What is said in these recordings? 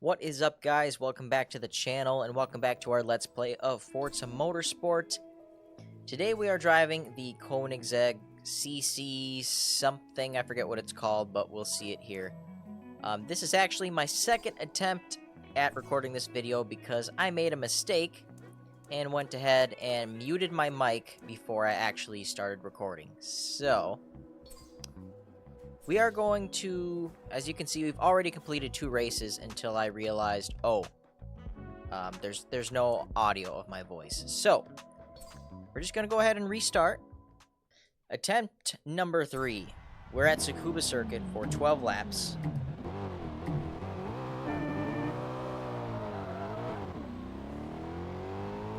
What is up, guys? Welcome back to the channel and welcome back to our Let's Play of Forza Motorsport. Today we are driving the Koenigsegg CC something, I forget what it's called, but we'll see it here. This is actually my second attempt at recording this video because I made a mistake and went ahead and muted my mic before I actually started recording. So we are going to, as you can see, we've already completed 2 races until I realized, there's no audio of my voice. So, we're just going to go ahead and restart. Attempt number 3. We're at Tsukuba Circuit for 12 laps.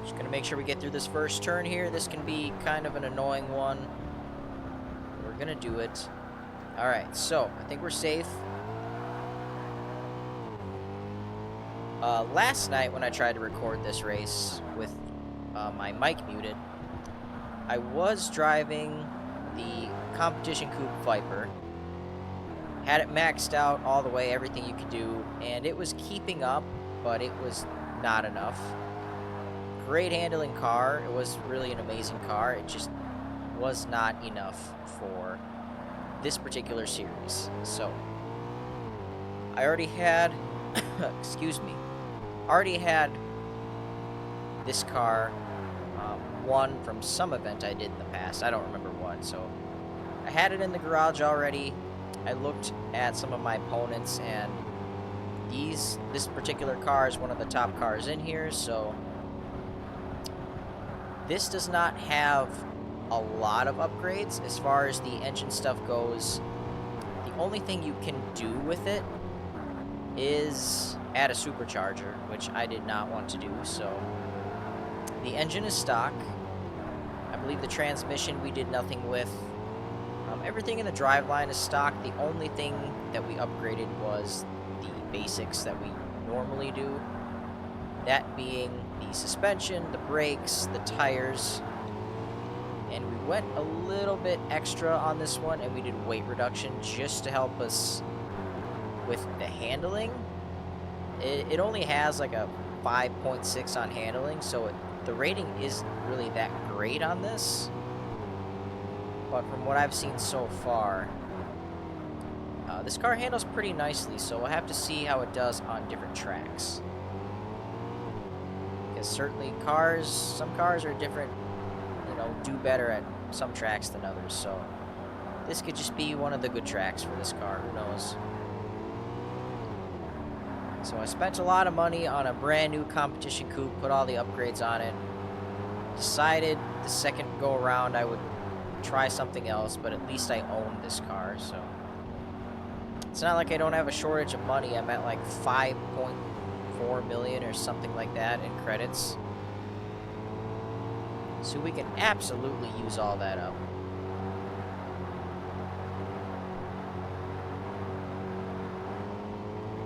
Just going to make sure we get through this first turn here. This can be kind of an annoying one. We're going to do it. Alright, so, I think we're safe. Last night when I tried to record this race with my mic muted, I was driving the Competition Coupe Viper. Had it maxed out all the way, everything you could do, and it was keeping up, but it was not enough. Great handling car. It was really an amazing car. It just was not enough for this particular series. So I already had excuse me, already had this car won from some event I did in the past. I don't remember what, so I had it in the garage already. I looked at some of my opponents, and this particular car is one of the top cars in here, so this does not have a lot of upgrades as far as the engine stuff goes. The only thing you can do with it is add a supercharger, which I did not want to do. So the engine is stock. I believe the transmission we did nothing with. Everything in the driveline is stock. The only thing that we upgraded was the basics that we normally do, that being the suspension, the brakes, the tires. And we went a little bit extra on this one, and we did weight reduction just to help us with the handling. It only has like a 5.6 on handling, so the rating isn't really that great on this. But from what I've seen so far, this car handles pretty nicely, so we'll have to see how it does on different tracks. Because certainly some cars are different, do better at some tracks than others, so this could just be one of the good tracks for this car, who knows. So I spent a lot of money on a brand new competition coupe, put all the upgrades on it, decided the second go around I would try something else, but at least I own this car, so it's not like I don't have a shortage of money. I'm at like 5.4 million or something like that in credits. So we can absolutely use all that up.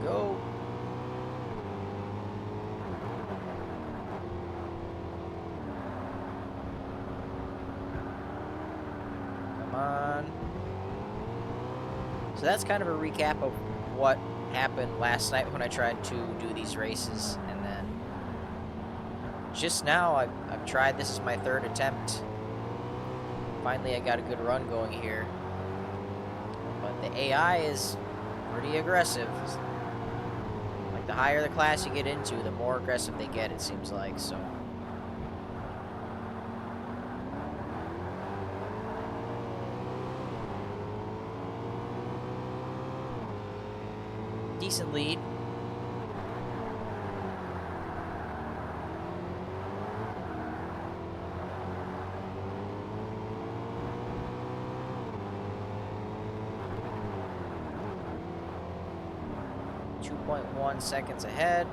Go. Come on. So that's kind of a recap of what happened last night when I tried to do these races, and then just now I've tried. This is my 3rd attempt. Finally I got a good run going here, but the AI is pretty aggressive. Like, the higher the class you get into, the more aggressive they get, it seems like. So decent lead. .1 seconds ahead.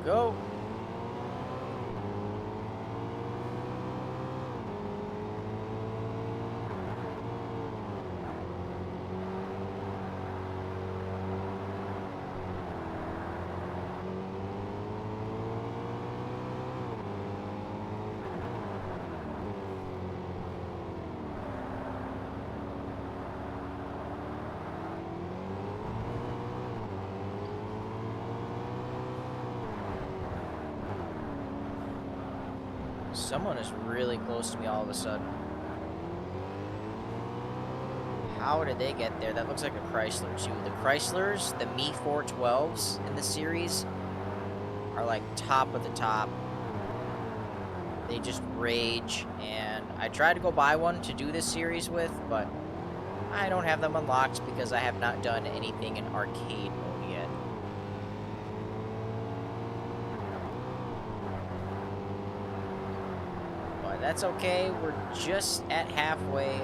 go. Someone is really close to me all of a sudden. How did they get there? That looks like a Chrysler, too. The Chryslers, the Me 412s in the series, are like top of the top. They just rage, and I tried to go buy one to do this series with, but I don't have them unlocked because I have not done anything in arcade mode yet. But that's okay. We're just at halfway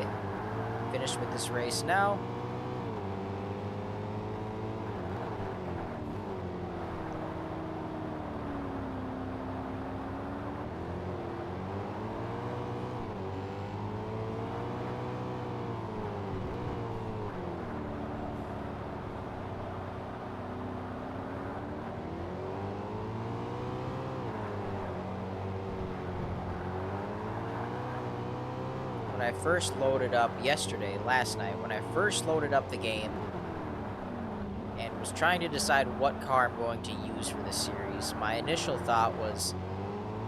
finished with this race now. When I first loaded up last night, when I first loaded up the game and was trying to decide what car I'm going to use for this series, my initial thought was,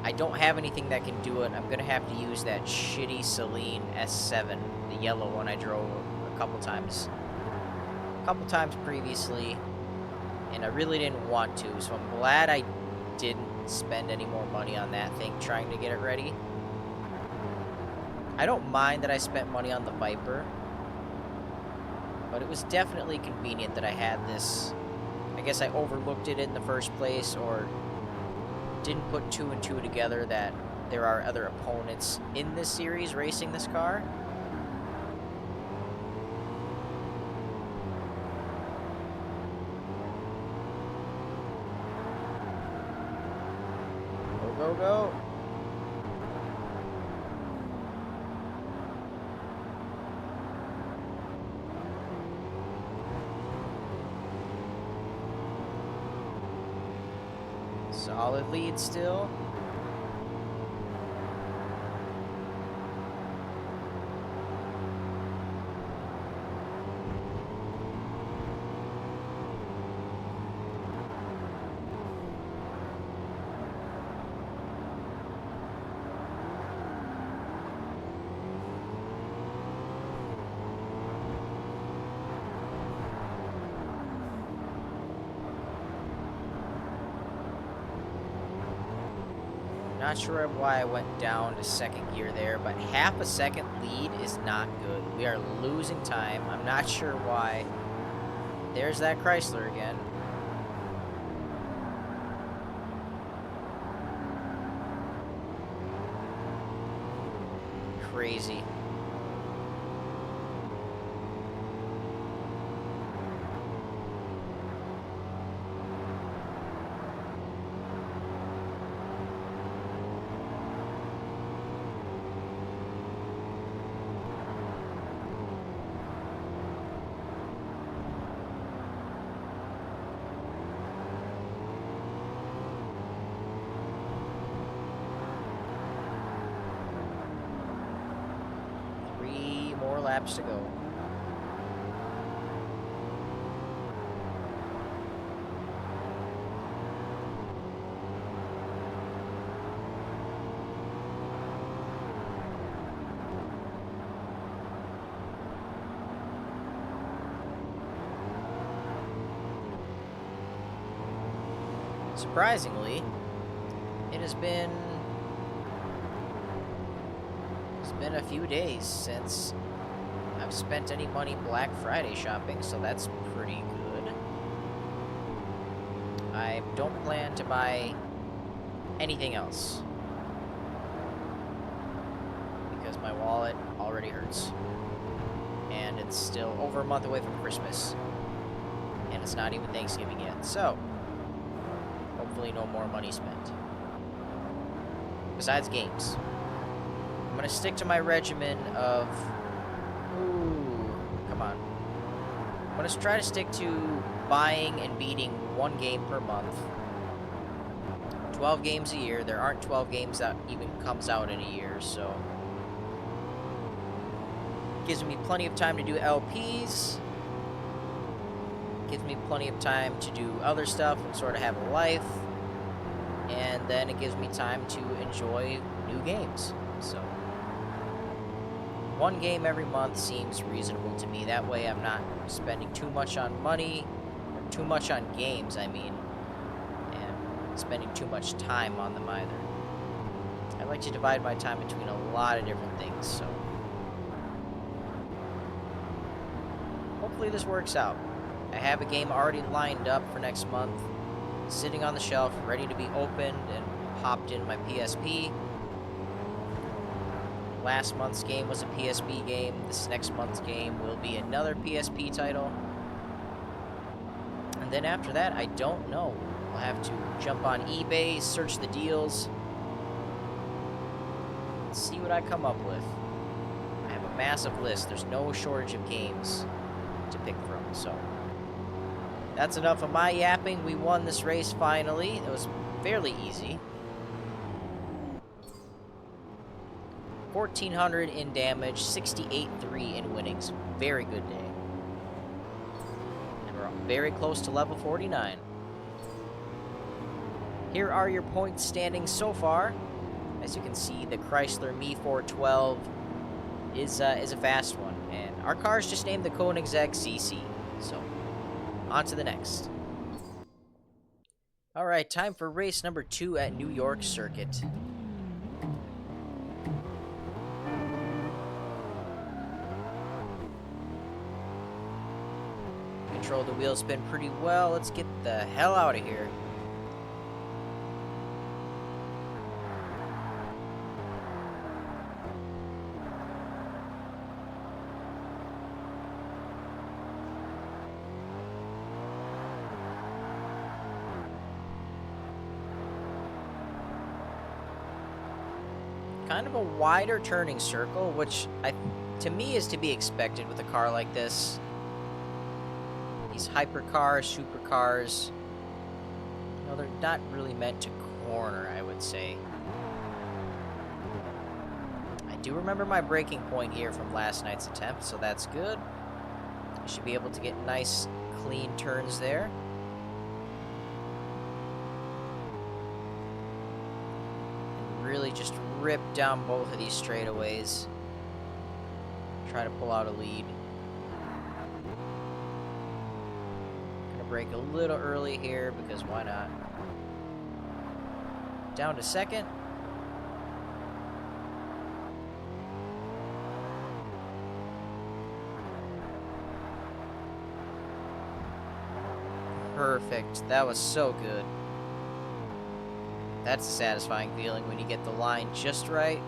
I don't have anything that can do it. I'm going to have to use that shitty Celine S7, the yellow one I drove a couple times previously, and I really didn't want to, so I'm glad I didn't spend any more money on that thing trying to get it ready. I don't mind that I spent money on the Viper, but it was definitely convenient that I had this. I guess I overlooked it in the first place, or didn't put two and two together that there are other opponents in this series racing this car. Go, go, go. Solid lead still. Not sure why I went down to second gear there, but half a second lead is not good. We are losing time. I'm not sure why. There's that Chrysler again. Crazy. Laps to go. Surprisingly, it's been a few days since I've spent any money Black Friday shopping, so that's pretty good. I don't plan to buy anything else because my wallet already hurts, and it's still over a month away from Christmas, and it's not even Thanksgiving yet. So hopefully definitely no more money spent. Besides games. I'm going to stick to my regimen of... Ooh, come on. I'm going to try to stick to buying and beating 1 game per month. 12 games a year. There aren't 12 games that even comes out in a year, so... Gives me plenty of time to do LPs. Gives me plenty of time to do other stuff and sort of have a life. And then it gives me time to enjoy new games. So, 1 game every month seems reasonable to me. That way I'm not spending too much on money, or too much on games, I mean, and spending too much time on them either. I like to divide my time between a lot of different things, so hopefully this works out. I have a game already lined up for next month, sitting on the shelf, ready to be opened and popped in my PSP. Last month's game was a PSP game. This next month's game will be another PSP title. And then after that, I don't know. I'll have to jump on eBay, search the deals, and see what I come up with. I have a massive list. There's no shortage of games to pick from, so... That's enough of my yapping. We won this race finally. It was fairly easy. 1,400 in damage, 68.3 in winnings. Very good day. And we're very close to level 49. Here are your points standing so far. As you can see, the Chrysler Me 412 is a fast one. And our car's just named the Koenigsegg CC. So... on to the next. Alright, time for race number 2 at New York Circuit. Control the wheel spin pretty well. Let's get the hell out of here. Kind of a wider turning circle, which to me is to be expected with a car like this. These hypercars, supercars, you know, they're not really meant to corner, I would say. I do remember my braking point here from last night's attempt, so that's good. I should be able to get nice, clean turns there. Really just rip down both of these straightaways. Try to pull out a lead. Gonna brake a little early here because why not? Down to second. Perfect. That was so good. That's a satisfying feeling when you get the line just right.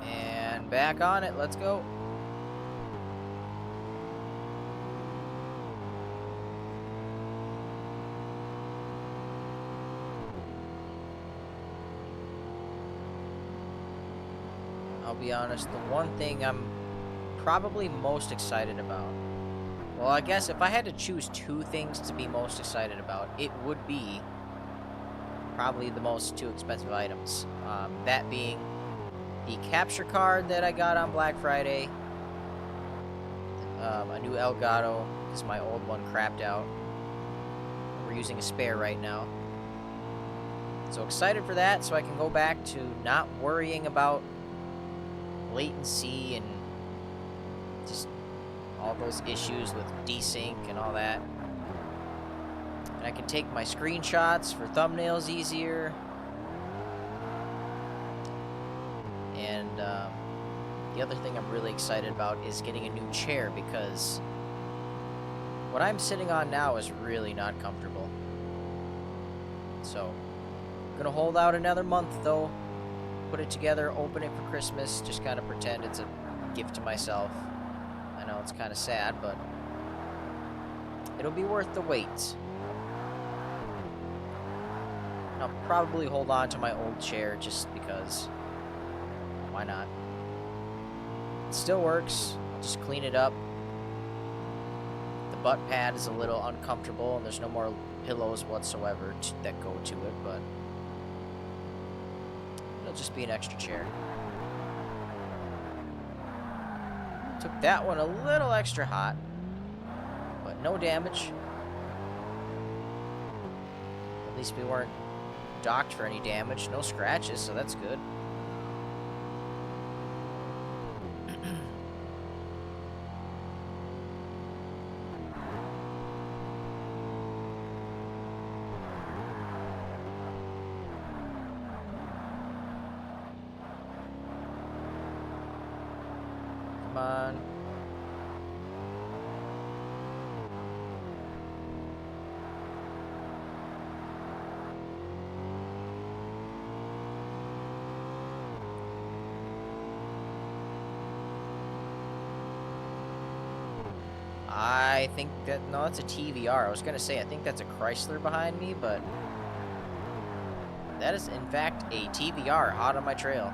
And back on it. Let's go. I'll be honest, the one thing I'm probably most excited about... Well, I guess if I had to choose 2 things to be most excited about, it would be probably the most 2 expensive items. That being the capture card that I got on Black Friday, a new Elgato, because my old one crapped out. We're using a spare right now. So excited for that, so I can go back to not worrying about latency and just all those issues with desync and all that. And I can take my screenshots for thumbnails easier. And the other thing I'm really excited about is getting a new chair, because what I'm sitting on now is really not comfortable. So Gonna hold out another month, though. Put it together, open it for Christmas. Just kind of pretend it's a gift to myself. I know it's kind of sad, but it'll be worth the wait. And I'll probably hold on to my old chair just because. Why not? It still works. I'll just clean it up. The butt pad is a little uncomfortable, and there's no more pillows whatsoever that go to it, but it'll just be an extra chair. Took that one a little extra hot, but no damage. At least we weren't docked for any damage. No scratches, so that's good. Come on. I think that, no, that's a TVR. I was gonna say, I think that's a Chrysler behind me, but that is in fact a TVR hot on my trail.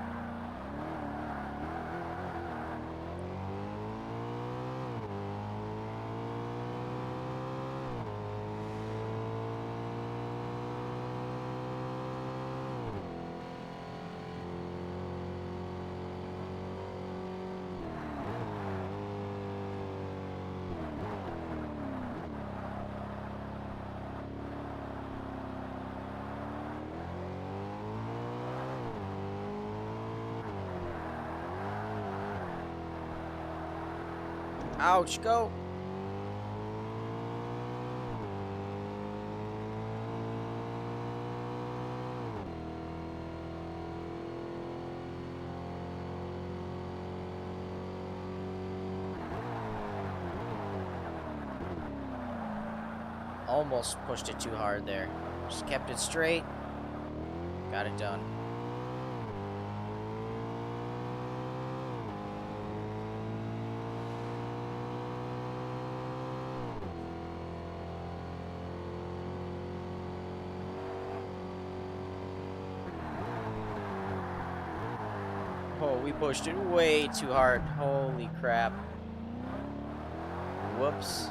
Ouch, go! Almost pushed it too hard there. Just kept it straight. Got it done. Oh, we pushed it way too hard. Holy crap. Whoops.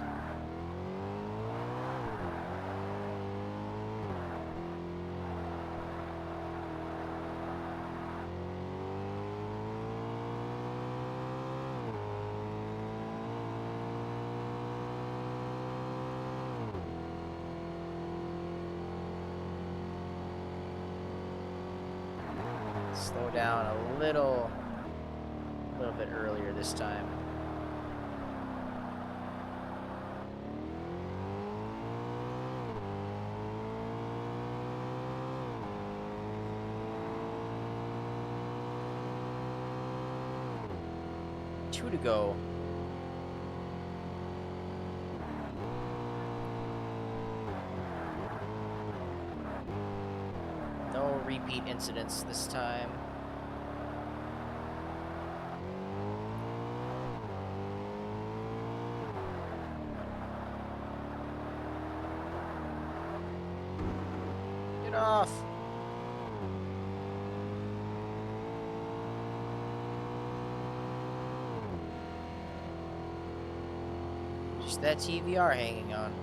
Slow down a little bit earlier this time. Two to go. No repeat incidents this time. Get off! Just that TVR hanging on.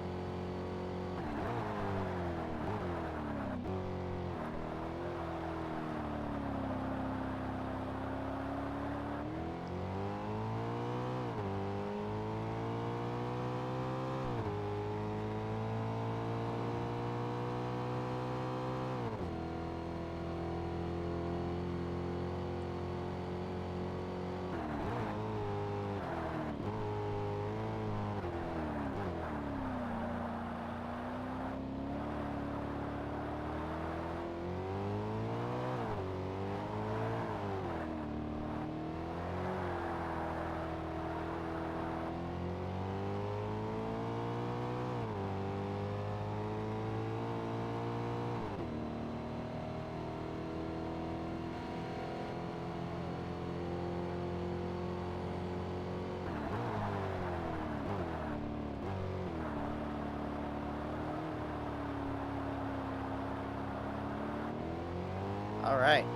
All right.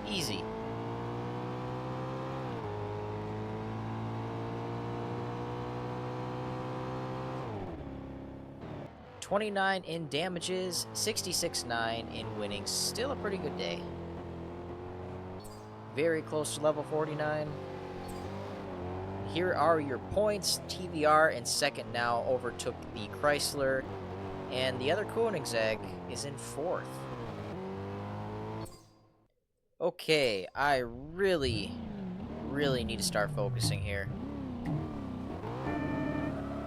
Easy. $29 in damages, 66.9 in winnings. Still a pretty good day. Very close to level 49. Here are your points. TVR in second now overtook the Chrysler, and the other Koenigsegg is in fourth. Okay, I really need to start focusing here.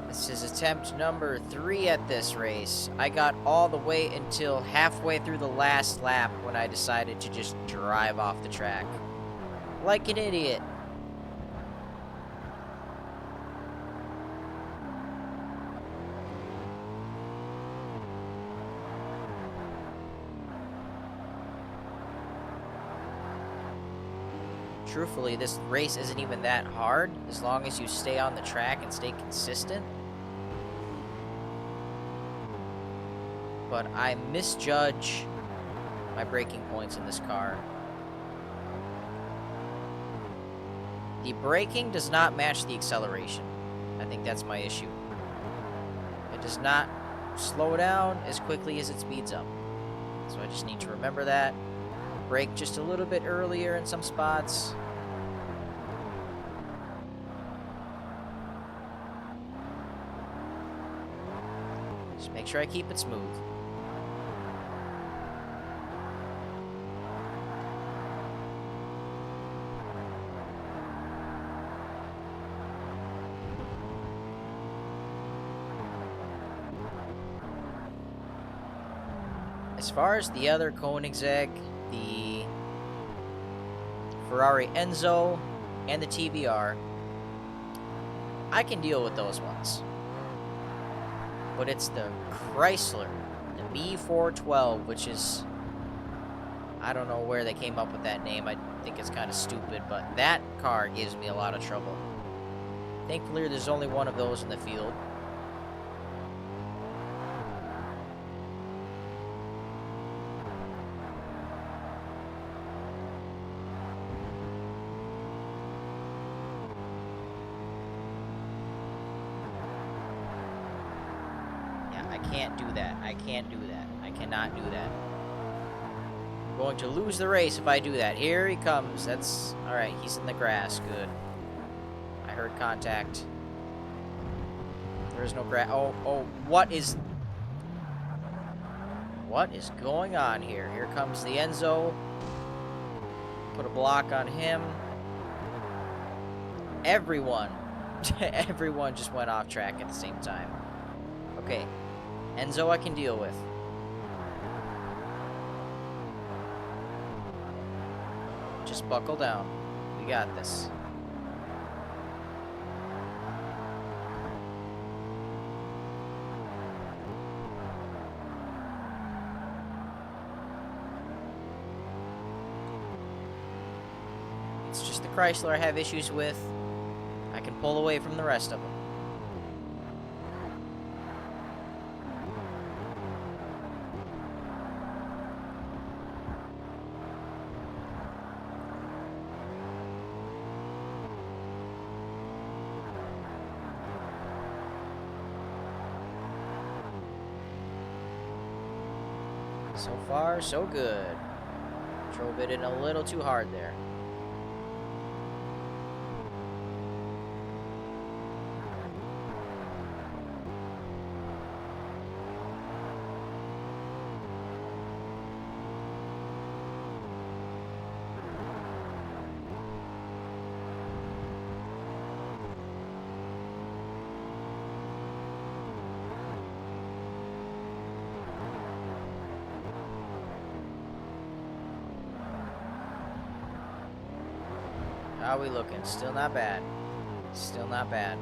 This is attempt number 3 at this race. I got all the way until halfway through the last lap when I decided to just drive off the track. Like an idiot. Truthfully, this race isn't even that hard as long as you stay on the track and stay consistent. But I misjudge my braking points in this car. The braking does not match the acceleration. I think that's my issue. It does not slow down as quickly as it speeds up. So I just need to remember that. Brake just a little bit earlier in some spots. Just make sure I keep it smooth. As far as the other Koenigsegg, the Ferrari Enzo, and the TVR, I can deal with those ones. But it's the Chrysler, the B412, which is... I don't know where they came up with that name. I think it's kind of stupid, but that car gives me a lot of trouble. Thankfully, there's only one of those in the field. I can't do that. I can't do that. I cannot do that. I'm going to lose the race if I do that. Here he comes. That's... Alright, he's in the grass. Good. I heard contact. There is no grass. Oh, what is... What is going on here? Here comes the Enzo. Put a block on him. Everyone. Everyone just went off track at the same time. Okay. Enzo I can deal with. Just buckle down. We got this. It's just the Chrysler I have issues with. I can pull away from the rest of them. So far, so good. Drove it in a little too hard there. How are we looking? Still not bad. Still not bad.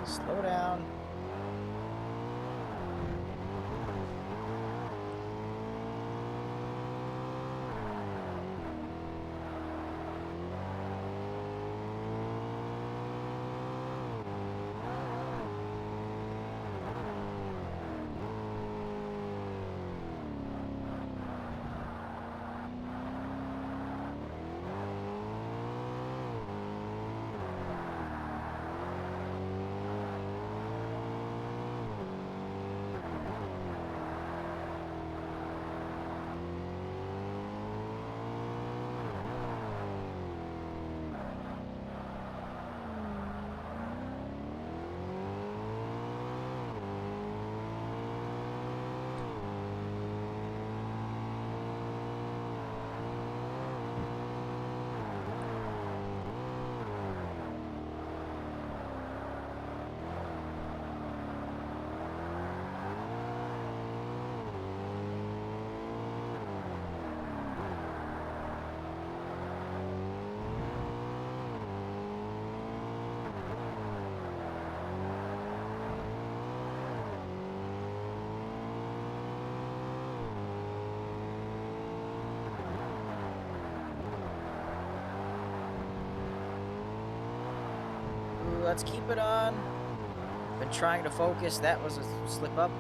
Slow down. Let's keep it on. Been trying to focus. That was a slip up.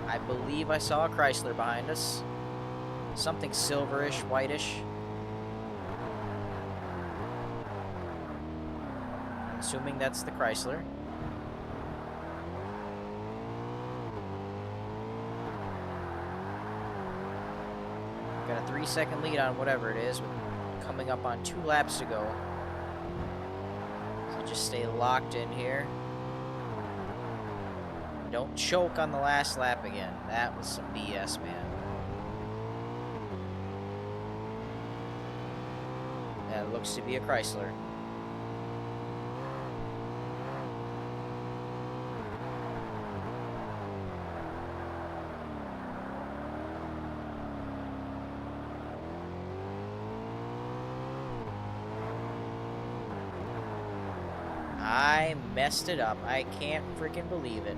I believe I saw a Chrysler behind us. Something silverish, whitish. Assuming that's the Chrysler. Got a 3-second lead on whatever it is, with coming up on 2 laps to go. So just stay locked in here. Don't choke on the last lap again. That was some BS, man. That looks to be a Chrysler. I messed it up. I can't freaking believe it.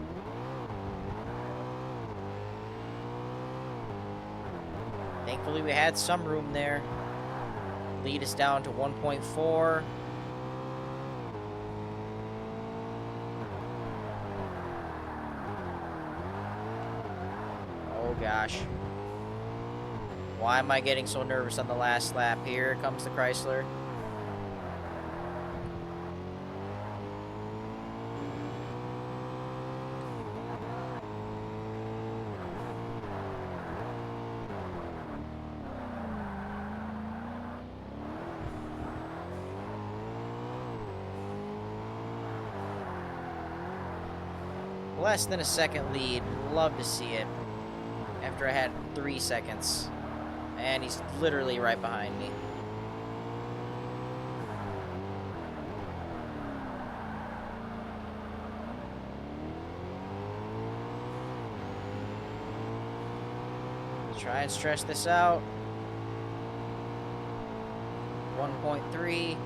Thankfully, we had some room there. Lead us down to 1.4. Oh, gosh. Why am I getting so nervous on the last lap? Here comes the Chrysler. Less than a second lead. Love to see it. After I had 3 seconds. And he's literally right behind me. Try and stretch this out. 1.3.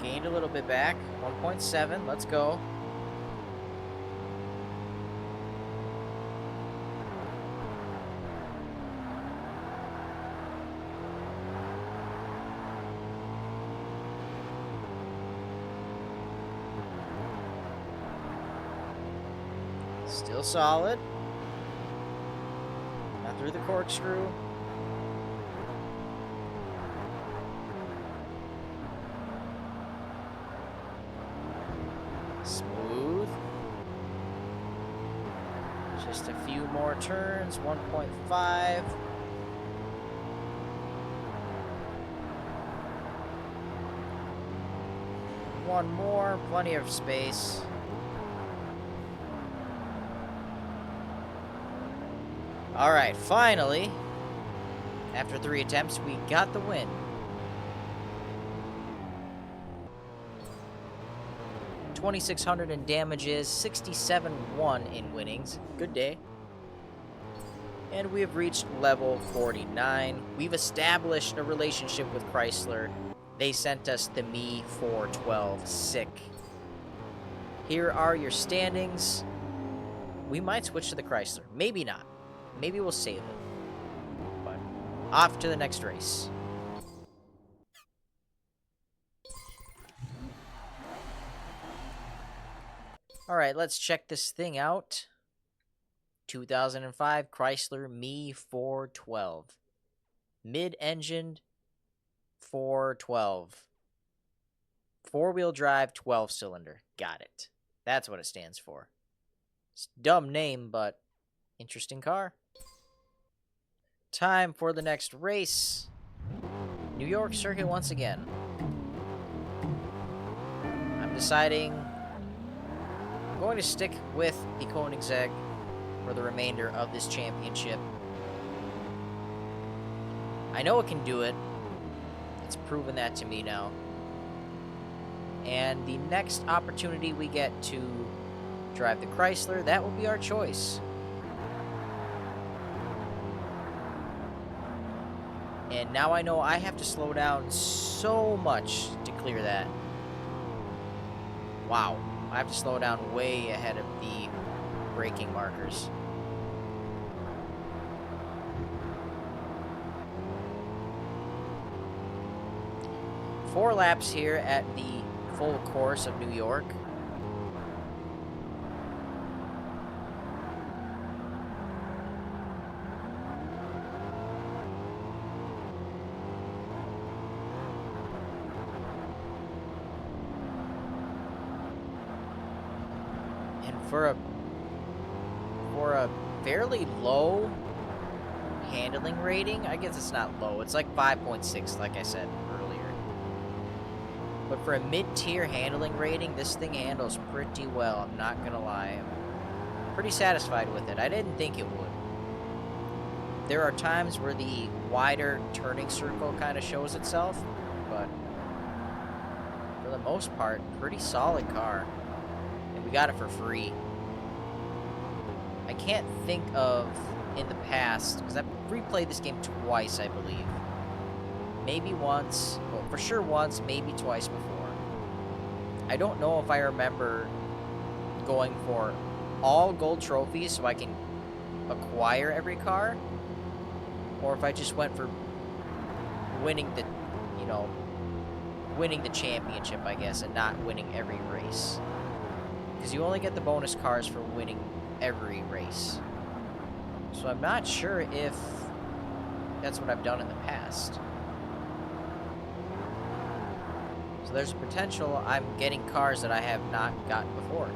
Gained a little bit back. 1.7. Let's go. Still solid. Not through the corkscrew. Smooth. Just a few more turns. 1.5. One more. Plenty of space. All right, finally, After 3 attempts, we got the win. 2,600 in damages, 67-1 in winnings. Good day. And we have reached level 49. We've established a relationship with Chrysler. They sent us the Me 412. Sick. Here are your standings. We might switch to the Chrysler. Maybe not. Maybe we'll save it. But off to the next race. Alright, let's check this thing out. 2005 Chrysler Me 412. Mid-engined 412. Four-wheel drive 12-cylinder. Got it. That's what it stands for. It's a dumb name, but interesting car. Time for the next race. New York Circuit once again. I'm deciding I'm going to stick with the Koenigsegg for the remainder of this championship. I know it can do it. It's proven that to me now. And the next opportunity we get to drive the Chrysler, that will be our choice. And now I know I have to slow down so much to clear that. Wow. I have to slow down way ahead of the braking markers. Four laps here at the full course of New York. And for a fairly low handling rating, I guess it's not low, it's like 5.6 like I said earlier. But for a mid-tier handling rating, this thing handles pretty well, I'm not gonna lie. I'm pretty satisfied with it. I didn't think it would. There are times where the wider turning circle kind of shows itself, but for the most part, pretty solid car. And we got it for free. I can't think of in the past, because I've replayed this game twice, I believe. Maybe once, well, for sure once, maybe twice before. I don't know if I remember going for all gold trophies so I can acquire every car, or if I just went for winning the, winning the championship, I guess, and not winning every race. Because you only get the bonus cars for winning every race. So I'm not sure if that's what I've done in the past. So there's a potential I'm getting cars that I have not gotten before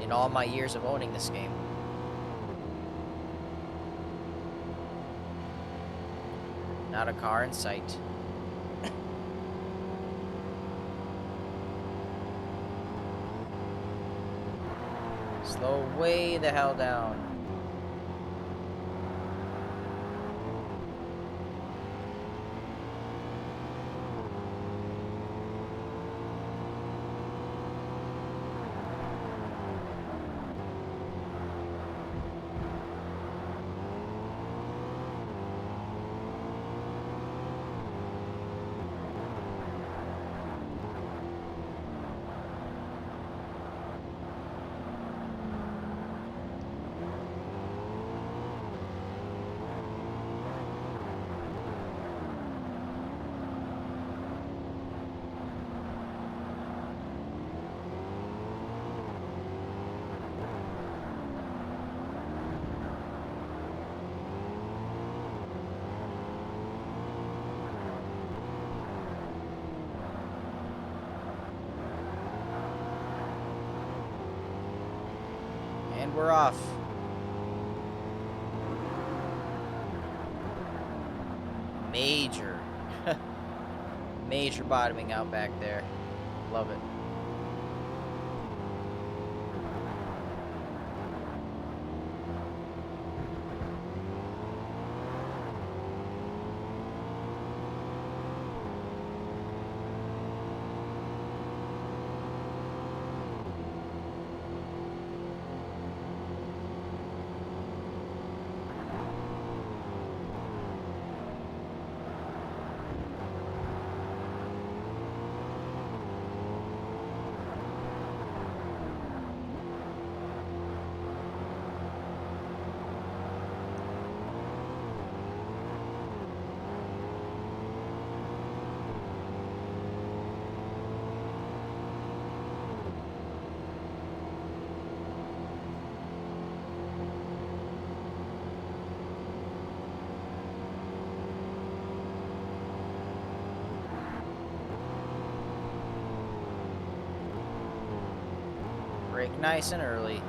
in all my years of owning this game. Not a car in sight. Slow way the hell down. And we're off. Major. Major bottoming out back there. Love it. Brake nice and early.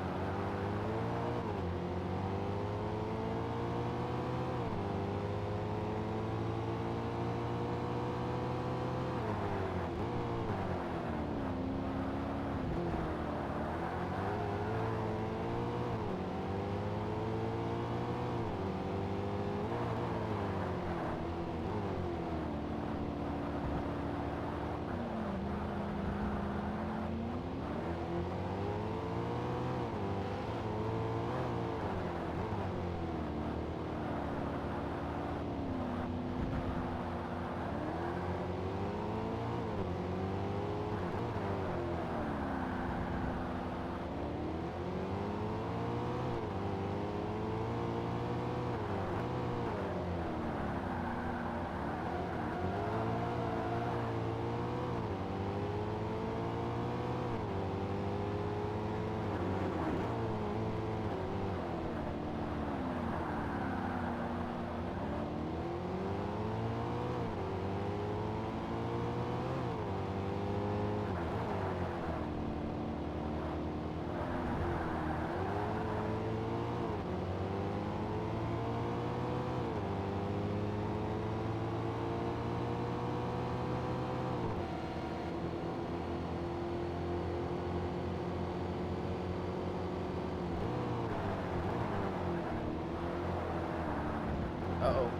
Uh-oh.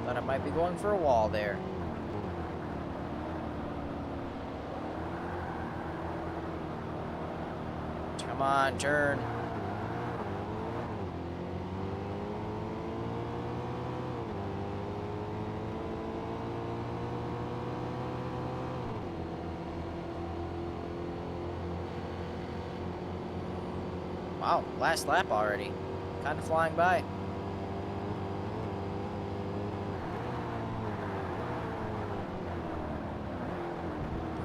Thought I might be going for a wall there. Come on, turn. Wow, last lap already. Kind of flying by.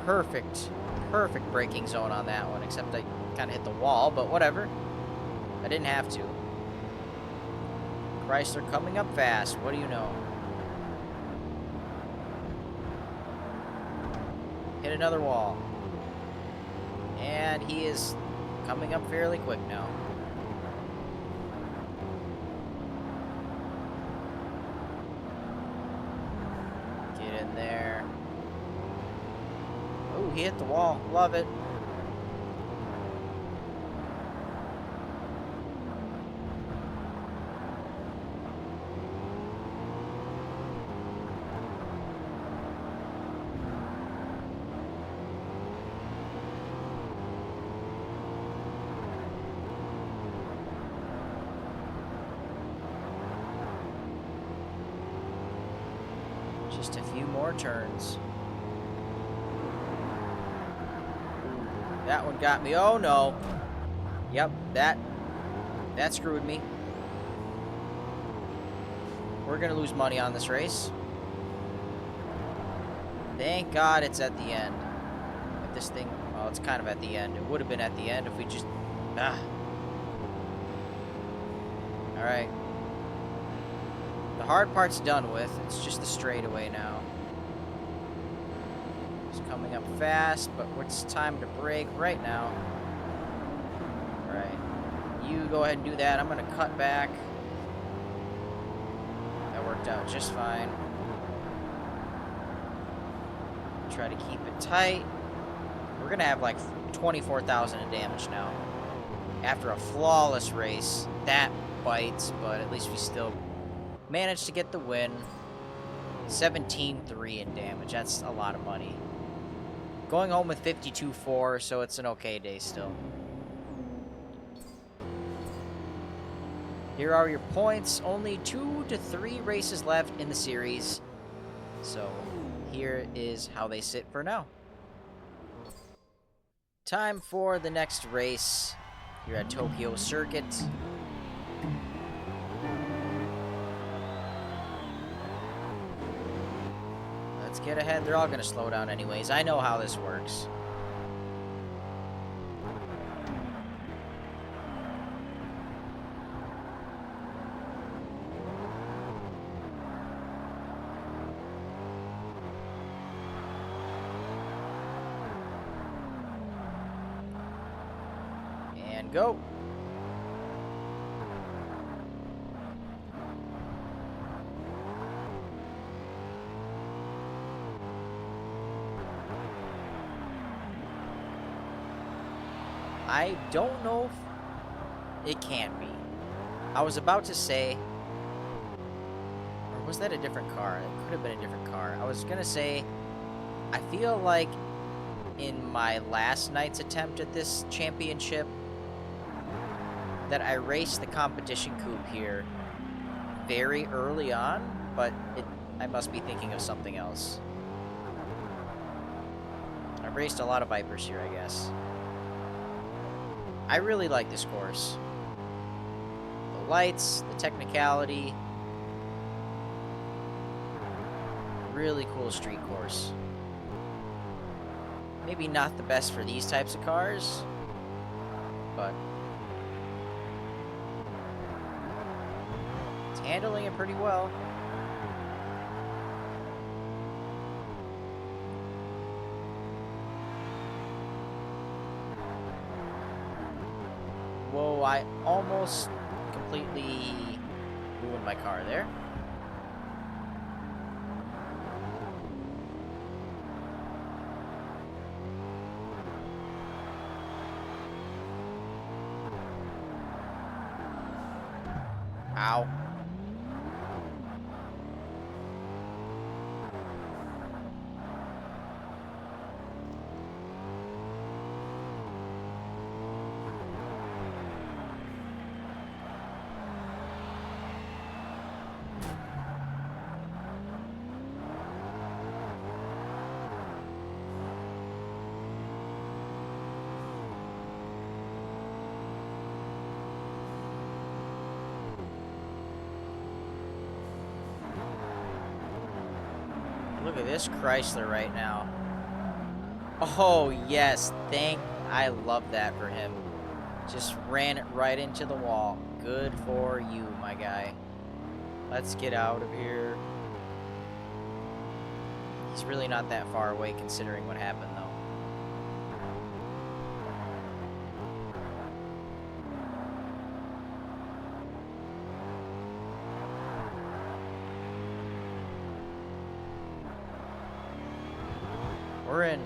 Perfect braking zone on that one, except I kind of hit the wall, but whatever. I didn't have to. Chrysler coming up fast, what do you know? Hit another wall. And he is coming up fairly quick now. Get in there. Oh, he hit the wall. Love it. Just a few more turns. That one got me. Oh no. Yep, that screwed me. We're gonna lose money on this race. Thank God it's at the end. If this thing, well, it's kind of at the end. It would have been at the end if we just, All right. The hard part's done with. It's just the straightaway now. It's coming up fast, but it's time to brake right now. All right. You go ahead and do that. I'm going to cut back. That worked out just fine. Try to keep it tight. We're going to have like 24,000 in damage now. After a flawless race, that bites, but at least we still managed to get the win. 17,300 in damage. That's a lot of money. Going home with 52,400, so it's an okay day still. Here are your points. Only 2 to 3 races left in the series. So here is how they sit for now. Time for the next race here at Tokyo Circuit. Let's get ahead. They're all going to slow down anyways. I know how this works. go. I don't know if it can be. I was about to say, or was that a different car? It could have been a different car. I was going to say, I feel like in my last night's attempt at this championship that I raced the competition coupe here very early on, but I must be thinking of something else. I've raced a lot of Vipers here, I guess. I really like this course. The lights, the technicality. Really cool street course. Maybe not the best for these types of cars, but it's handling it pretty well. Whoa, I almost completely ruined my car there. Ow. Look at this Chrysler right now. Oh, yes. I love that for him. Just ran it right into the wall. Good for you, my guy. Let's get out of here. He's really not that far away considering what happened, though. We're in.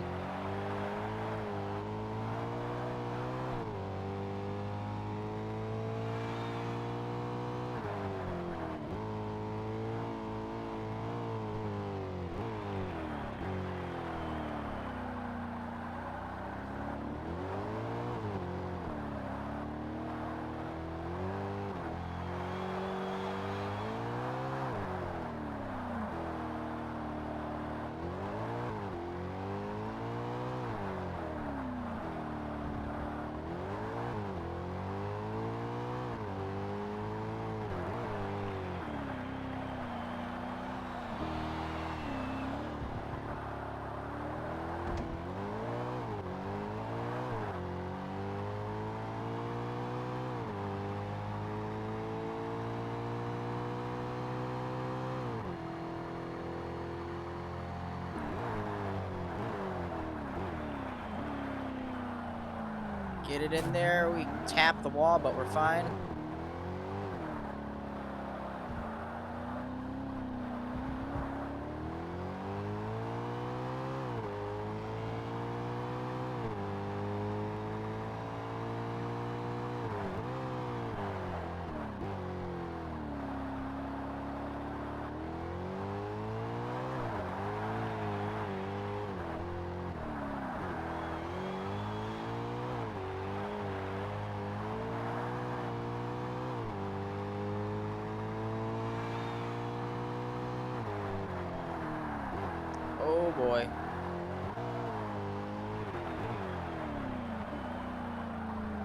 Get it in there. We tap the wall, but we're fine. Oh boy.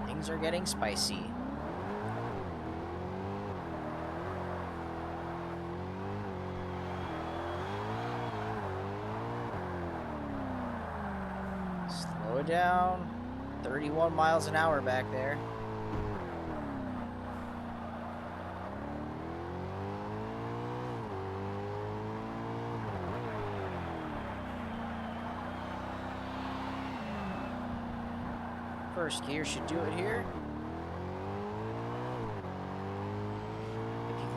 Things are getting spicy. Slow it down. 31 miles an hour back there. First gear should do it here.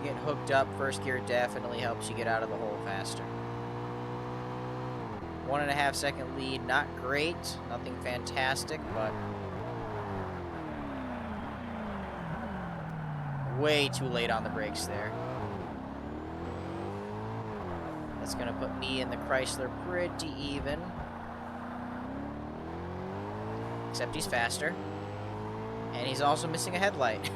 getting hooked up, first gear definitely helps you get out of the hole faster. 1.5 second lead, not great, nothing fantastic, but way too late on the brakes there. That's going to put me and the Chrysler pretty even. Except he's faster. And he's also missing a headlight.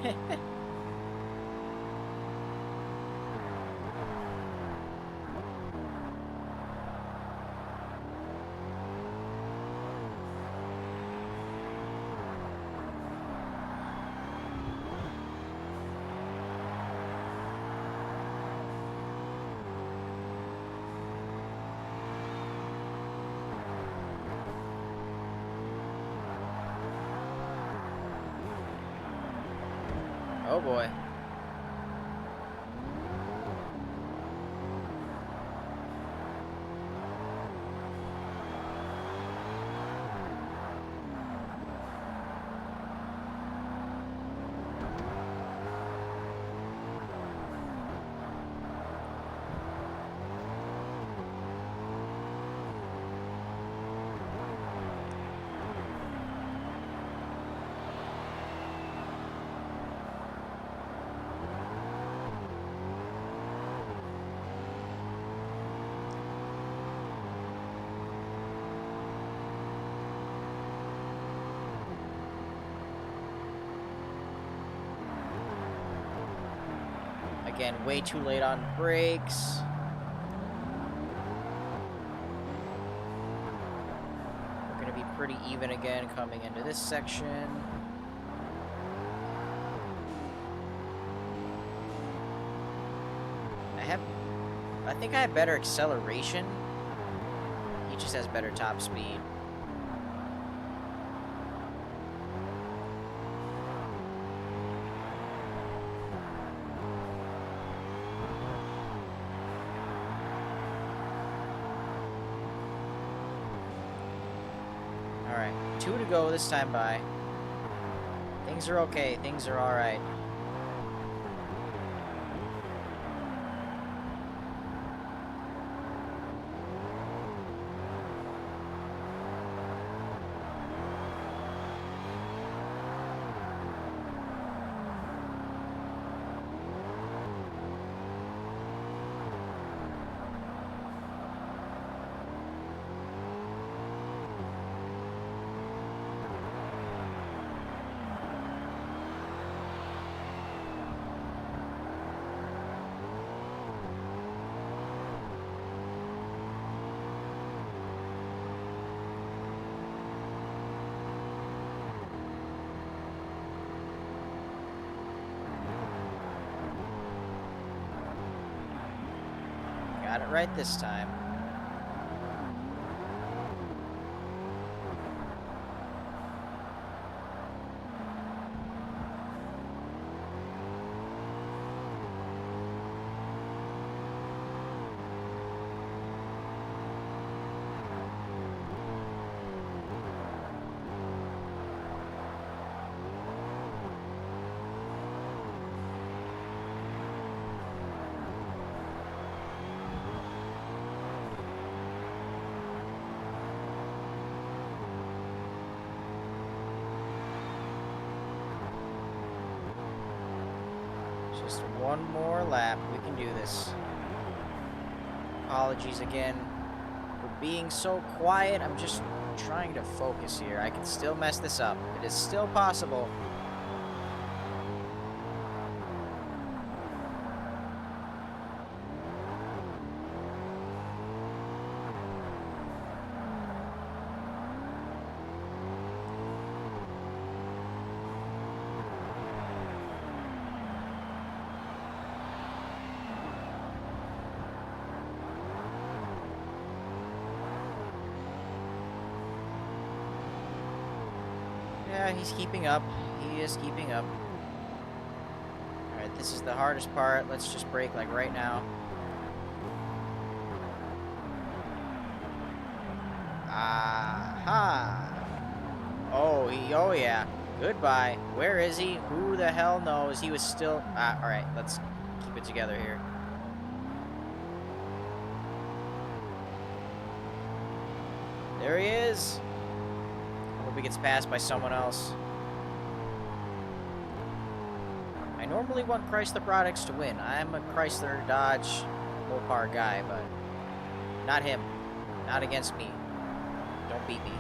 Oh boy. Again, way too late on brakes. We're going to be pretty even again coming into this section. I think I have better acceleration. He just has better top speed. Alright, 2 to go this time by. Things are okay, things are alright. Got it right this time. Just one more lap. We can do this. Apologies again for being so quiet. I'm just trying to focus here. I can still mess this up. It is still possible. Yeah, he's keeping up. He is keeping up. Alright, this is the hardest part. Let's just brake like right now. Aha! Oh, oh yeah. Goodbye. Where is he? Who the hell knows? He was still... alright, let's keep it together here. There he is. I hope he gets passed by someone else. I normally want Chrysler products to win. I'm a Chrysler, Dodge, Mopar guy, but not him. Not against me. Don't beat me.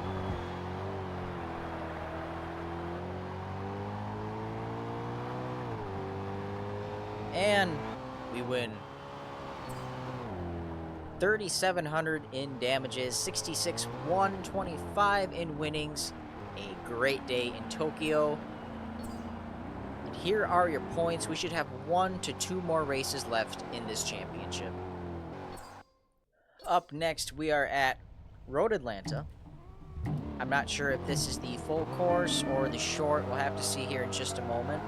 And we win. 3,700 in damages, 66,125 in winnings. A great day in Tokyo. And here are your points. We should have 1 to 2 more races left in this championship. Up next, we are at Road Atlanta. I'm not sure if this is the full course or the short. We'll have to see here in just a moment.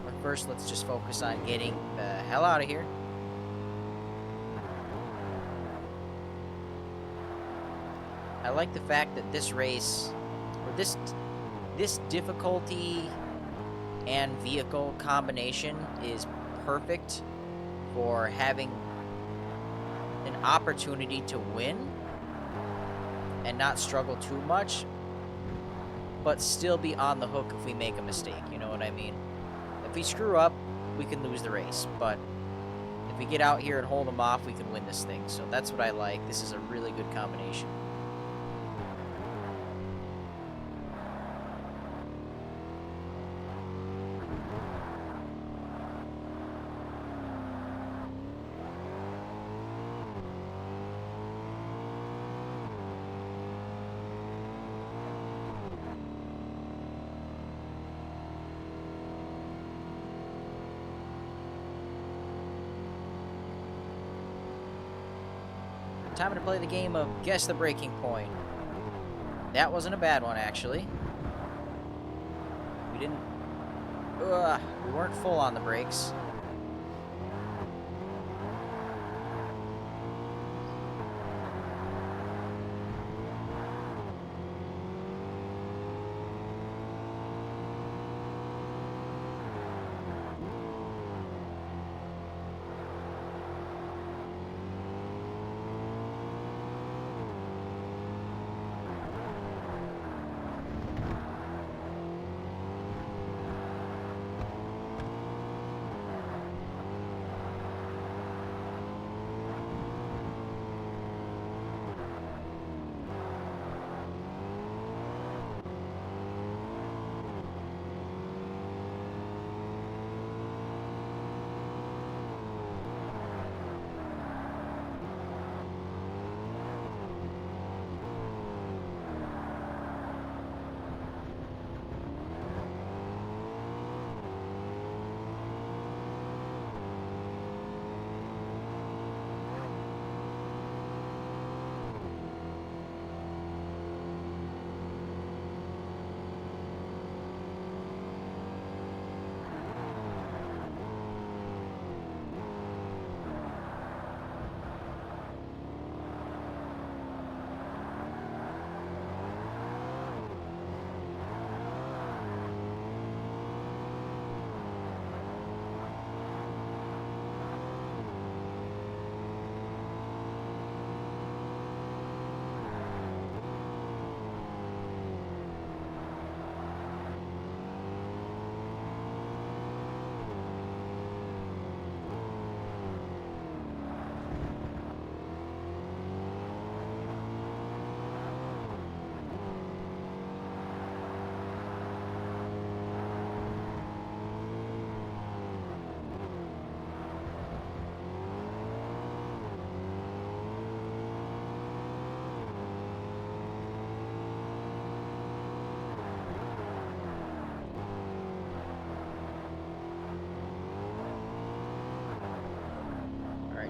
But first, let's just focus on getting the hell out of here. I like the fact that this race, or this difficulty and vehicle combination is perfect for having an opportunity to win and not struggle too much, but still be on the hook if we make a mistake, you know what I mean? If we screw up, we can lose the race, but if we get out here and hold them off, we can win this thing. So that's what I like. This is a really good combination. Time to play the game of Guess the Breaking Point. That wasn't a bad one, actually. We weren't full on the brakes.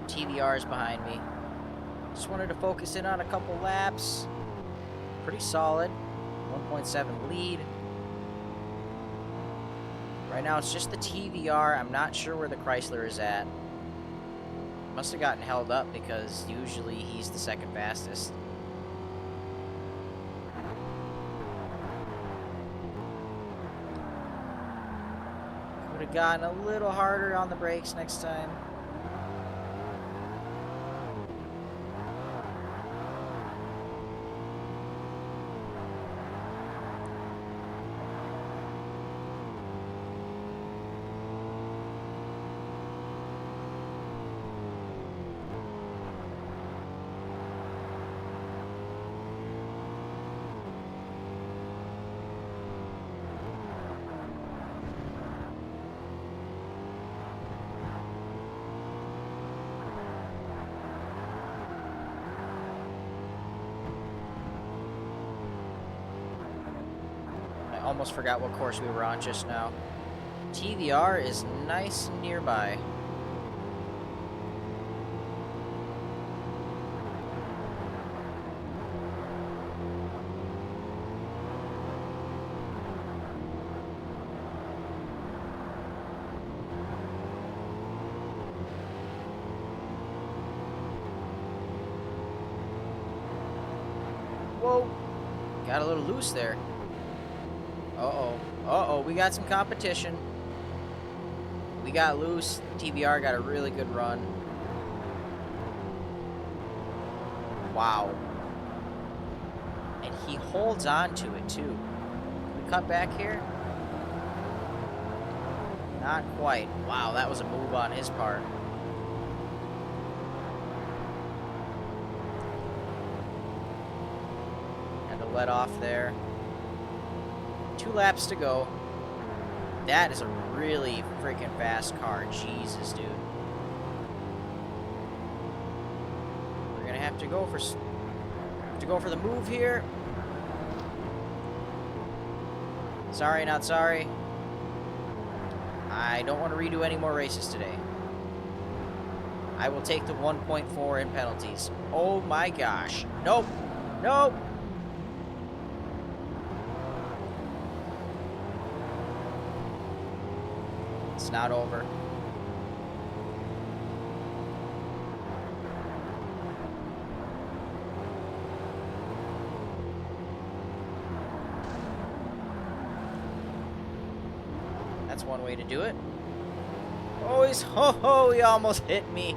TVR's behind me. Just wanted to focus in on a couple laps. Pretty solid. 1.7 lead. Right now it's just the TVR. I'm not sure where the Chrysler is at. Must have gotten held up because usually he's the second fastest. Would have gotten a little harder on the brakes next time. Almost forgot what course we were on just now. TVR is nice and nearby. Whoa, got a little loose there. Uh-oh. Uh-oh, we got some competition. We got loose. TBR got a really good run. Wow. And he holds on to it, too. Can we cut back here? Not quite. Wow, that was a move on his part. Had to let off there. 2 laps to go. That is a really freaking fast car. Jesus, dude. We're gonna have to go for the move here. Sorry, not sorry. I don't want to redo any more races today. I will take the 1.4 in penalties. Oh my gosh. Nope. Nope. It's not over. That's one way to do it. Oh, he almost hit me.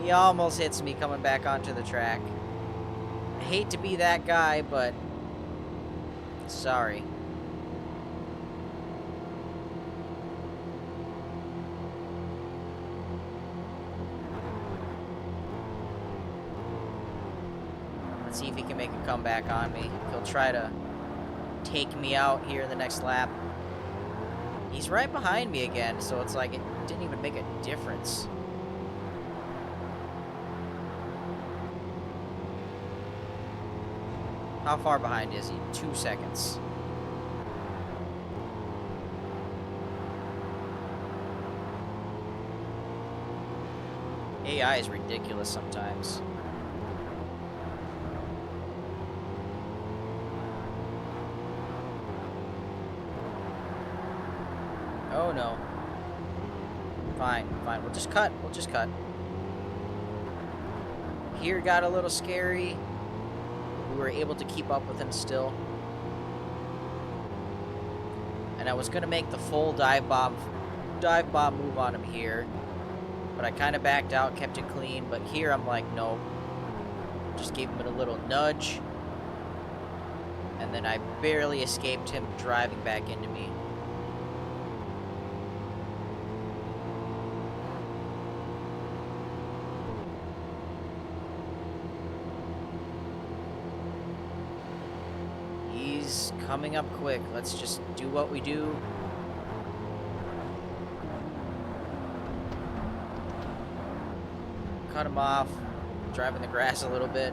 He almost hits me coming back onto the track. I hate to be that guy, but sorry. Let's see if he can make a comeback on me. He'll try to take me out here in the next lap. He's right behind me again, so it's like it didn't even make a difference. How far behind is he? 2 seconds. AI is ridiculous sometimes. Oh no. Fine, fine. We'll just cut. We'll just cut. Here got a little scary. We were able to keep up with him still. And I was going to make the full dive bomb move on him here. But I kind of backed out, kept it clean. But here I'm like, nope. Just gave him a little nudge. And then I barely escaped him driving back into me. He's coming up quick. Let's just do what we do. Cut him off. Driving the grass a little bit.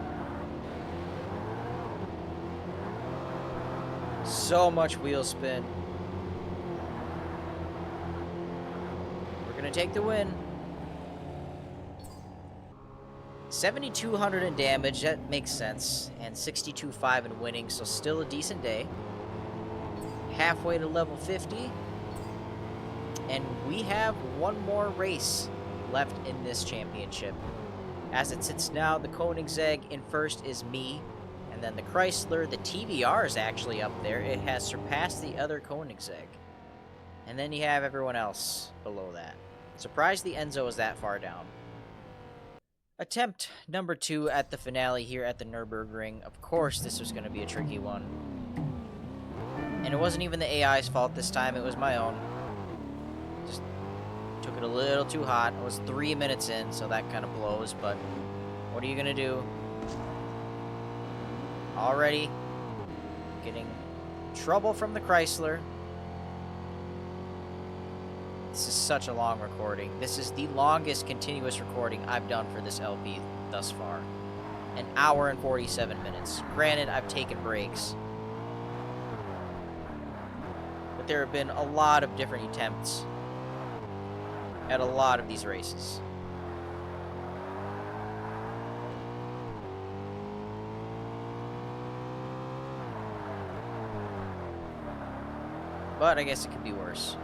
So much wheel spin. We're gonna take the win. 7,200 in damage, that makes sense, and 62.5 in winning, so still a decent day. Halfway to level 50, and we have one more race left in this championship. As it sits now, the Koenigsegg in first is me, and then the Chrysler, the TVR is actually up there. It has surpassed the other Koenigsegg. And then you have everyone else below that. Surprised the Enzo is that far down. Attempt number 2 at the finale here at the Nürburgring. Of course, this was going to be a tricky one. And it wasn't even the AI's fault this time, it was my own. Just took it a little too hot. I was 3 minutes in, so that kind of blows, but what are you going to do? Already getting trouble from the Chrysler. This is such a long recording. This is the longest continuous recording I've done for this LP thus far. An hour and 47 minutes. Granted, I've taken breaks. But there have been a lot of different attempts at a lot of these races. But I guess it could be worse.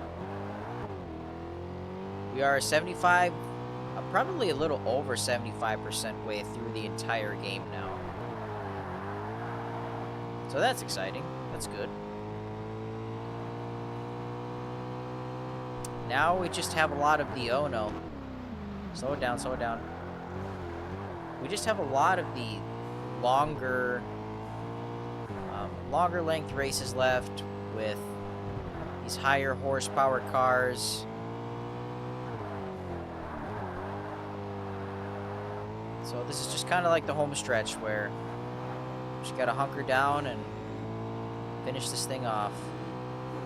We are 75, probably a little over 75% way through the entire game now. So that's exciting. That's good. Now we just have a lot of the... Oh no. Slow it down, slow it down. We just have a lot of the longer length races left with these higher horsepower cars. So this is just kind of like the home stretch where we just gotta hunker down and finish this thing off.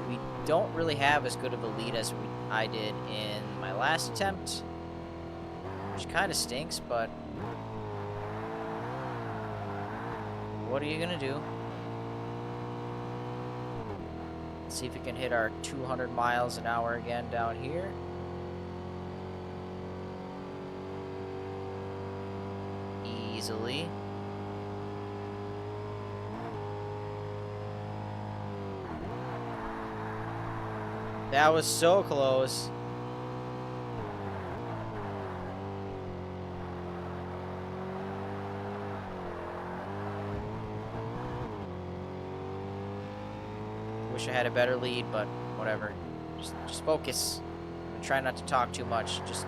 We don't really have as good of a lead as I did in my last attempt, which kind of stinks, but what are you gonna do? Let's see if we can hit our 200 miles an hour again down here. Easily. That was so close. Wish I had a better lead, but whatever. Just focus. Try not to talk too much. Just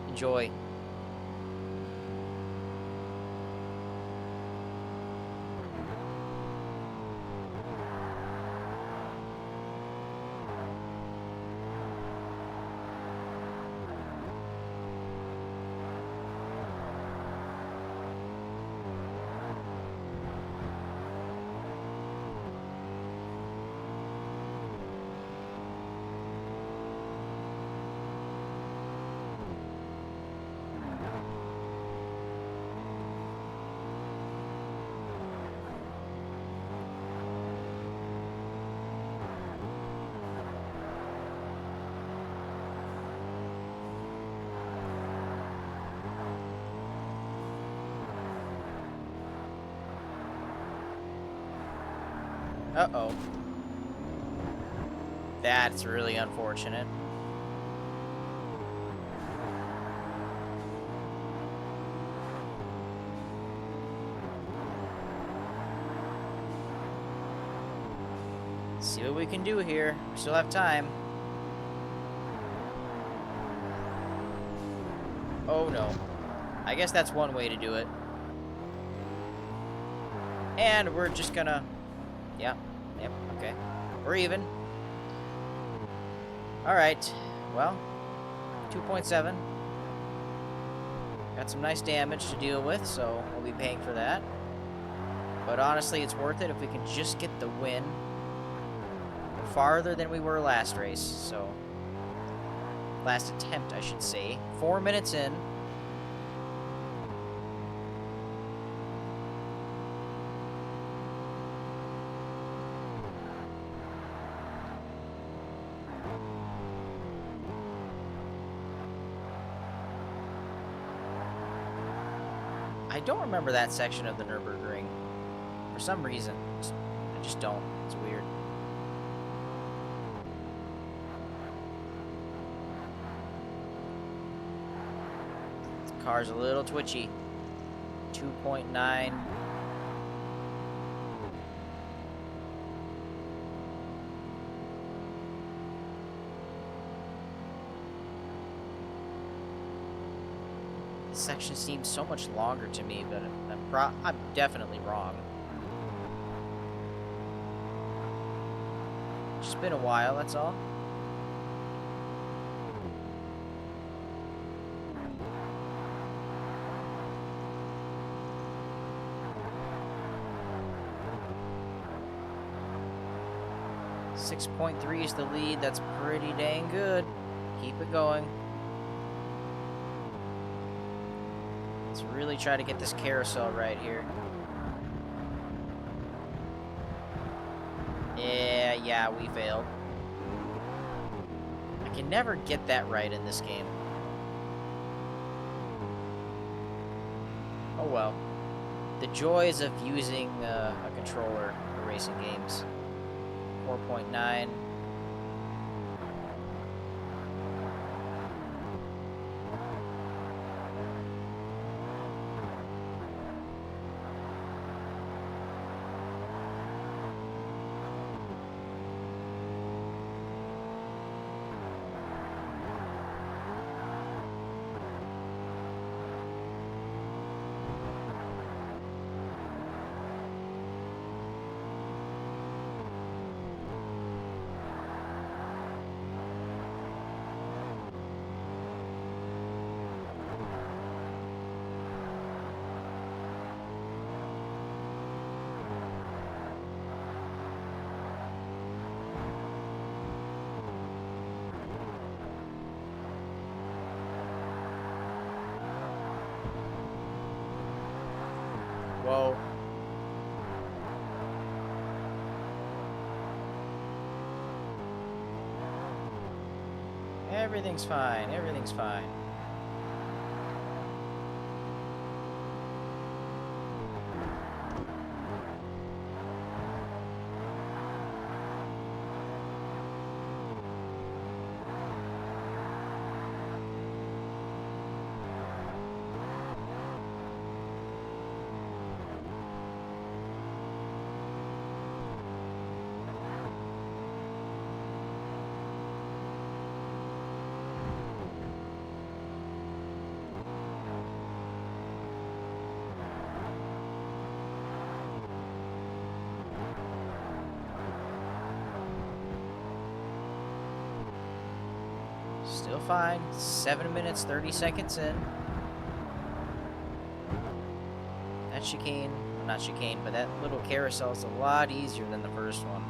enjoy. Uh-oh. That's really unfortunate. Let's see what we can do here. We still have time. Oh no. I guess that's one way to do it. And we're just gonna... Yep, okay. We're even. Alright, well, 2.7. Got some nice damage to deal with, so we'll be paying for that. But honestly, it's worth it if we can just get the win. We're farther than we were last race, so... Last attempt, I should say. 4 minutes in. I don't remember that section of the Nürburgring. For some reason. I just don't. It's weird. The car's a little twitchy. 2.9. section seems so much longer to me, but I'm definitely wrong. Just been a while, that's all. .3 is the lead. That's pretty dang good. Keep it going. Let's really try to get this carousel right here. Yeah, we failed. I can never get that right in this game. Oh well. The joys of using a controller for racing games. 4.9. Whoa. Everything's fine. Everything's fine. Still fine. 7 minutes, 30 seconds in. That chicane, not chicane, but that little carousel is a lot easier than the first one.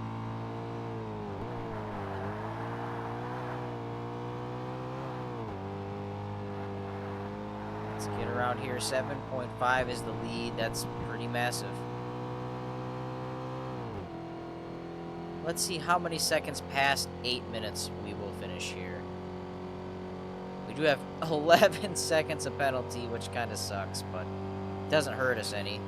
Let's get around here. 7.5 is the lead. That's pretty massive. Let's see how many seconds past 8 minutes we will finish here. We do have 11 seconds of penalty, which kind of sucks, but it doesn't hurt us any.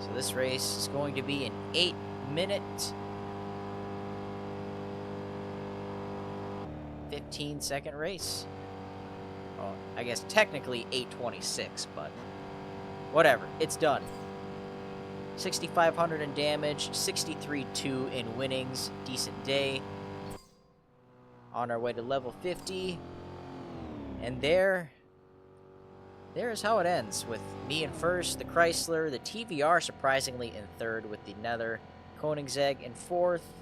So this race is going to be an 8-minute, 15-second race. Oh, I guess technically 8:26, but whatever. It's done. 6,500 in damage, 63.2 in winnings. Decent day. On our way to level 50. And there is how it ends, with me in first, the Chrysler, the TVR surprisingly in third, with the Nether, Koenigsegg in fourth,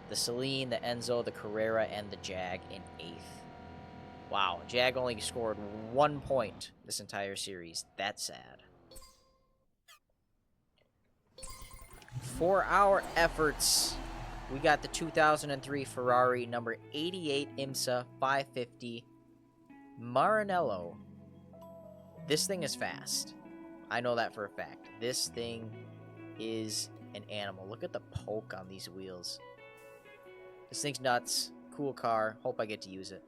the Celine, the Enzo, the Carrera, and the Jag in eighth. Wow, Jag only scored 1 point this entire series. That's sad. For our efforts, we got the 2003 Ferrari number 88 IMSA 550 Maranello. This thing is fast. I know that for a fact. This thing is an animal. Look at the poke on these wheels. This thing's nuts. Cool car. Hope I get to use it.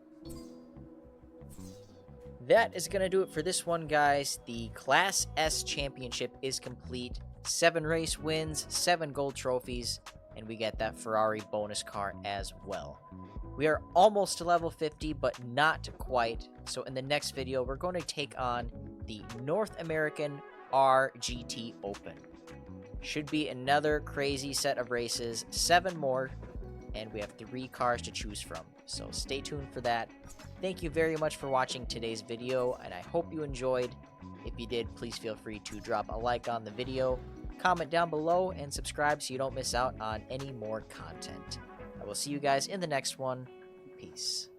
That is going to do it for this one, guys. The Class S Championship is complete. 7 race wins, 7 gold trophies, and we get that Ferrari bonus car as well. We are almost to level 50, but not quite. So in the next video, we're going to take on the North American RGT Open. Should be another crazy set of races, 7 more. and we have 3 cars to choose from. So stay tuned for that. Thank you very much for watching today's video, and I hope you enjoyed. If you did, please feel free to drop a like on the video, comment down below, and subscribe so you don't miss out on any more content. I will see you guys in the next one. Peace.